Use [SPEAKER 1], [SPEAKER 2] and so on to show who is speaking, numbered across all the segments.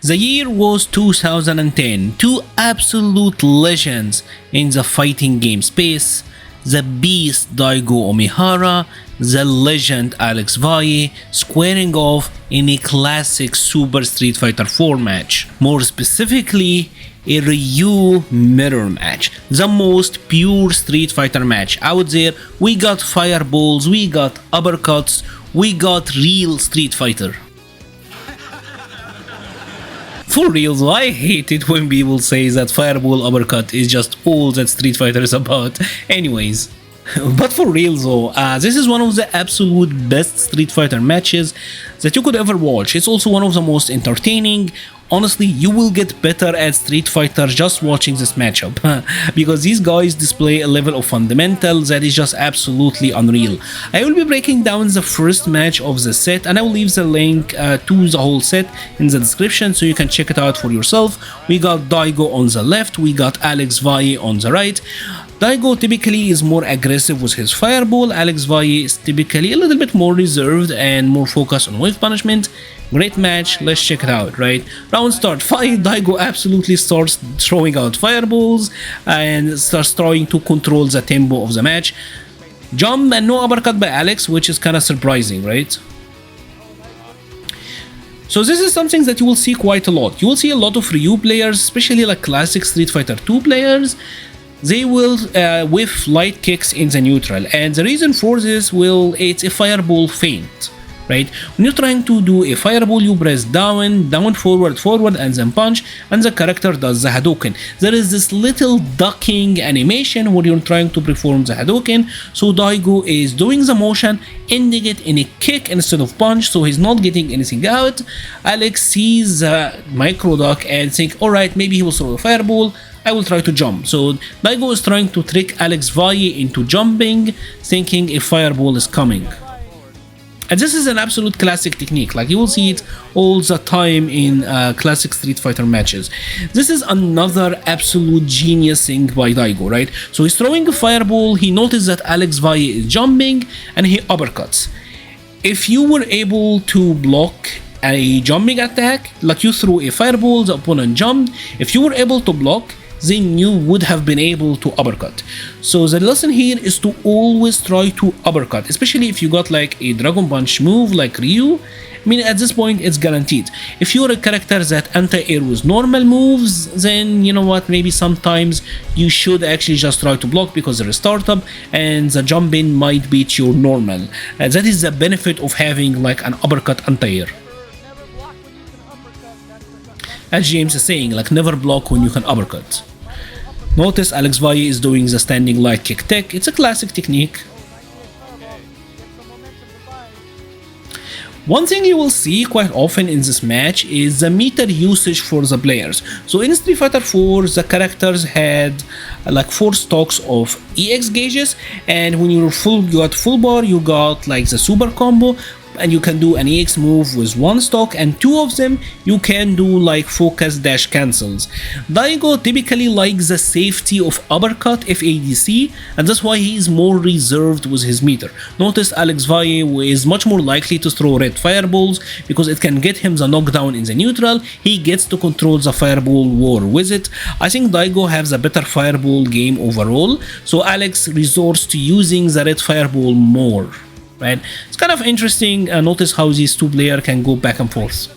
[SPEAKER 1] The year was 2010, two absolute legends in the fighting game space, the beast Daigo Omihara, the legend Alex Valle, squaring off in a classic Super Street Fighter 4 match. More specifically, a Ryu mirror match, the most pure Street Fighter match out there. We got fireballs, we got uppercuts, we got real Street Fighter. For real though, I hate it when people say that fireball uppercut is just all that Street Fighter is about. Anyways. But for real though, this is one of the absolute best Street Fighter matches that you could ever watch. It's also one of the most entertaining. Honestly, you will get better at Street Fighter just watching this matchup, because these guys display a level of fundamentals that is just absolutely unreal. I will be breaking down the first match of the set, and I will leave the link to the whole set in the description so you can check it out for yourself. We got Daigo on the left, we got Alex Valle on the right. Daigo typically is more aggressive with his fireball, Alex Valle is typically a little bit more reserved and more focused on wave punishment. Great match, let's check it out, right? Round start 5, Daigo absolutely starts throwing out fireballs and starts trying to control the tempo of the match. Jump and no uppercut by Alex, which is kind of surprising, right? So this is something that you will see quite a lot. You will see a lot of Ryu players, especially like classic Street Fighter 2 players. They will whiff light kicks in the neutral, and the reason for this it's a fireball feint, right? When you're trying to do a fireball, you press down, forward, and then punch, and the character does the Hadouken. There is this little ducking animation where you're trying to perform the Hadouken, so Daigo is doing the motion, ending it in a kick instead of punch, so he's not getting anything out. Alex sees the micro duck and think, alright, maybe he will throw a fireball, I will try to jump. So Daigo is trying to trick Alex Valle into jumping, thinking a fireball is coming. And this is an absolute classic technique, like you will see it all the time in classic Street Fighter matches. This is another absolute genius thing by Daigo, right? So he's throwing a fireball, he noticed that Alex Valle is jumping, and he uppercuts. If you were able to block a jumping attack, like you threw a fireball, the opponent jumped, if you were able to block, then you would have been able to uppercut. So the lesson here is to always try to uppercut, especially if you got like a Dragon Punch move like Ryu. I mean, at this point it's guaranteed. If you're a character that anti-air with normal moves, then you know what, maybe sometimes you should actually just try to block because there is startup and the jump in might beat your normal. That is the benefit of having like an uppercut anti-air. As James is saying, like never block when you can uppercut. Notice Alex Valle is doing the standing light kick tech. It's a classic technique. One thing you will see quite often in this match is the meter usage for the players. So in Street Fighter 4, the characters had like 4 stocks of EX gauges, and when you got full bar, you got like the super combo, and you can do an EX move with 1 stock, and 2 of them you can do like focus dash cancels. Daigo typically likes the safety of uppercut FADC, and that's why he is more reserved with his meter. Notice Alex Valle is much more likely to throw red fireballs because it can get him the knockdown in the neutral. He gets to control the fireball war with it. I think Daigo has a better fireball game overall, so Alex resorts to using the red fireball more. Right? It's kind of interesting. Notice how these two players can go back and forth.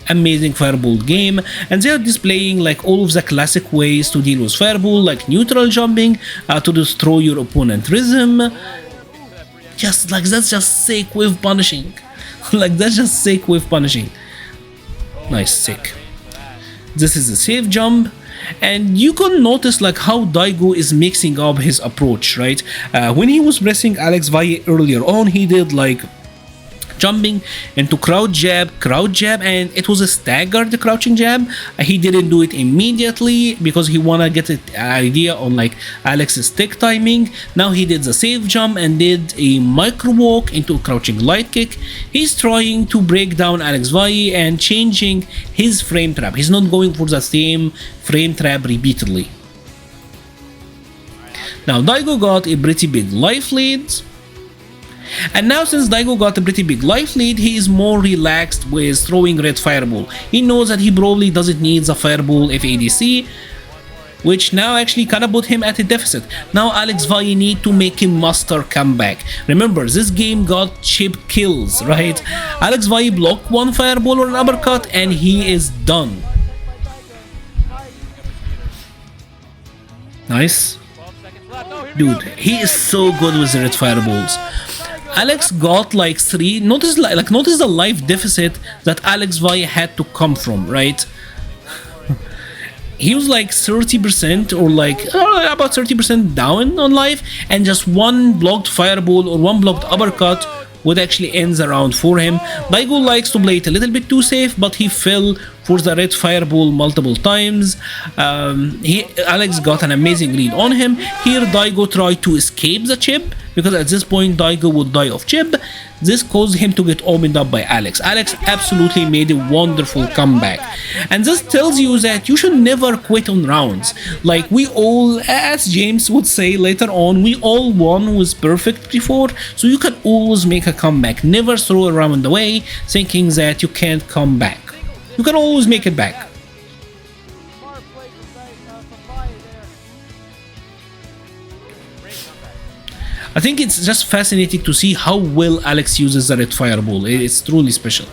[SPEAKER 1] Amazing fireball game, and they are displaying like all of the classic ways to deal with fireball, like neutral jumping, to destroy your opponent rhythm. Just like that's just sick with punishing. Like that's just sick with punishing. Nice, sick. This is a safe jump. And you can notice like how Daigo is mixing up his approach, right? When he was pressing Alex Valle earlier on, he did like jumping into crouch jab, and it was a staggered crouching jab. He didn't do it immediately because he wanna get an idea on like Alex's stick timing. Now he did the safe jump and did a micro walk into a crouching light kick. He's trying to break down Alex Valle and changing his frame trap. He's not going for the same frame trap repeatedly. Now Daigo got a pretty big life lead. And now since Daigo got a pretty big life lead, he is more relaxed with throwing red fireball. He knows that he probably doesn't need the fireball if ADC, which now actually kind of put him at a deficit. Now Alex Valle need to make a master comeback. Remember, this game got chip kills, right? Alex Valle blocked one fireball or an uppercut and he is done. Nice. Dude, he is so good with the red fireballs. Alex got like three. Notice the life deficit that Alex Valle had to come from, right? He was like 30% or like about 30% down on life, and just one blocked fireball or one blocked uppercut would actually end the round for him. Daigo likes to play it a little bit too safe, but he fell for the red fireball multiple times. Alex got an amazing lead on him. Here Daigo tried to escape the chip, because at this point Daigo would die of chip. This caused him to get opened up by Alex. Alex absolutely made a wonderful comeback. And this tells you that you should never quit on rounds. Like we all, as James would say later on, we all won with perfect before, so you can always make a comeback. Never throw a round away thinking that you can't come back. You can always make it back. I think it's just fascinating to see how well Alex uses the red fireball. It's truly special.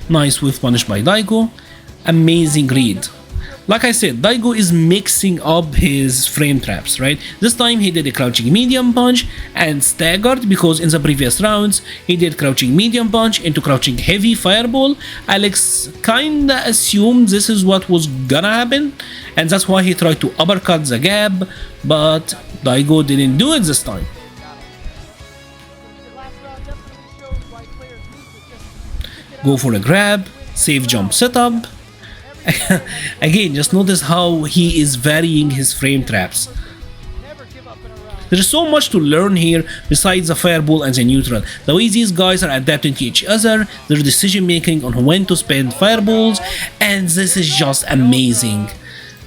[SPEAKER 1] Nice whiff punish by Daigo. Amazing read. Like I said, Daigo is mixing up his frame traps, right? This time he did a crouching medium punch and staggered, because in the previous rounds he did crouching medium punch into crouching heavy fireball. Alex kinda assumed this is what was gonna happen, and that's why he tried to uppercut the gap, but Daigo didn't do it this time. Go for a grab, safe jump setup. Again, just notice how he is varying his frame traps. There is so much to learn here besides the fireball and the neutral. The way these guys are adapting to each other, their decision making on when to spend fireballs, and this is just amazing.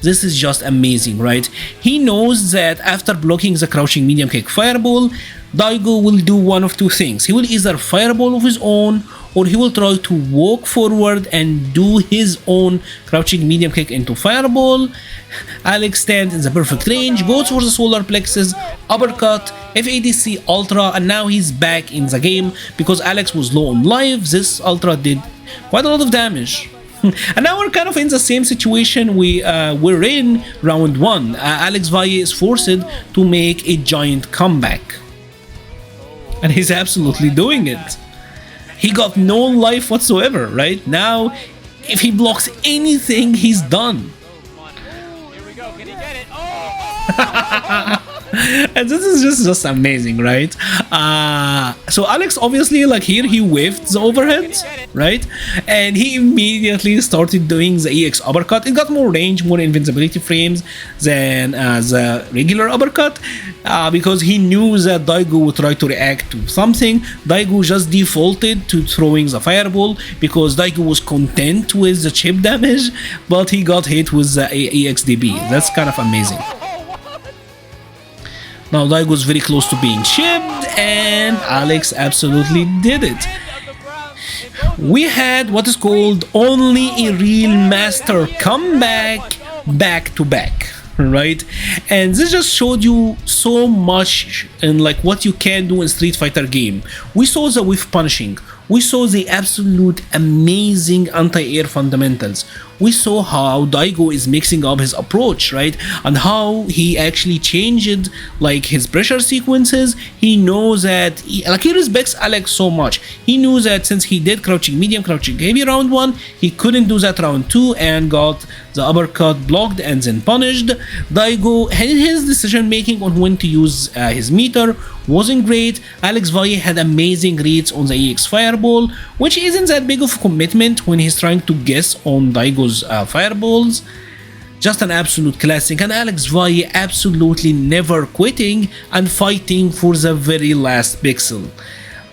[SPEAKER 1] This is just amazing, right? He knows that after blocking the crouching medium kick fireball, Daigo will do one of two things. He will either fireball of his own, or he will try to walk forward and do his own crouching medium kick into fireball. Alex stands in the perfect range, goes for the solar plexus, uppercut, FADC ultra, and now he's back in the game because Alex was low on life. This ultra did quite a lot of damage. And now we're kind of in the same situation we were in round 1. Alex Valle is forced to make a giant comeback. And he's absolutely doing it. He got no life whatsoever, right? Now, if he blocks anything, he's done.
[SPEAKER 2] Here we go. Can he get it? Oh!
[SPEAKER 1] And this is just amazing, right? So Alex obviously, like here, he whiffed the overhead, right? And he immediately started doing the EX uppercut. It got more range, more invincibility frames than the regular uppercut, because he knew that Daigo would try to react to something. Daigo just defaulted to throwing the fireball because Daigo was content with the chip damage, but he got hit with the EXDB. That's kind of amazing. Now Daigo's very close to being chipped, and Alex absolutely did it. We had what is called only a real master comeback back to back, right? And this just showed you so much in like what you can do in Street Fighter game. We saw the whiff punishing. We saw the absolute amazing anti-air fundamentals. We saw how Daigo is mixing up his approach, right? And how he actually changed like his pressure sequences. He knows that, he respects Alex so much. He knew that since he did crouching medium, crouching heavy round 1, he couldn't do that round 2 and got the uppercut blocked and then punished. Daigo, his decision making on when to use his meter wasn't great. Alex Valle had amazing reads on the EX fireball, which isn't that big of a commitment when he's trying to guess on Daigo's fireballs. Just an absolute classic, and Alex Valle absolutely never quitting and fighting for the very last pixel.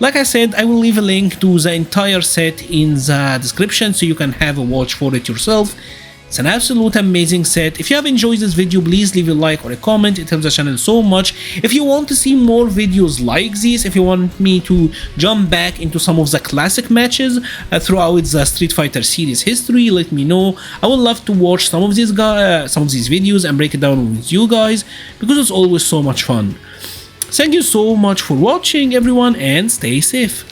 [SPEAKER 1] Like I said, I will leave a link to the entire set in the description so you can have a watch for it yourself. It's an absolute amazing set. If you have enjoyed this video, please leave a like or a comment. It helps the channel so much. If you want to see more videos like this, if you want me to jump back into some of the classic matches throughout the Street Fighter series history, let me know. I would love to watch some of these videos and break it down with you guys, because it's always so much fun. Thank you so much for watching, everyone, and stay safe.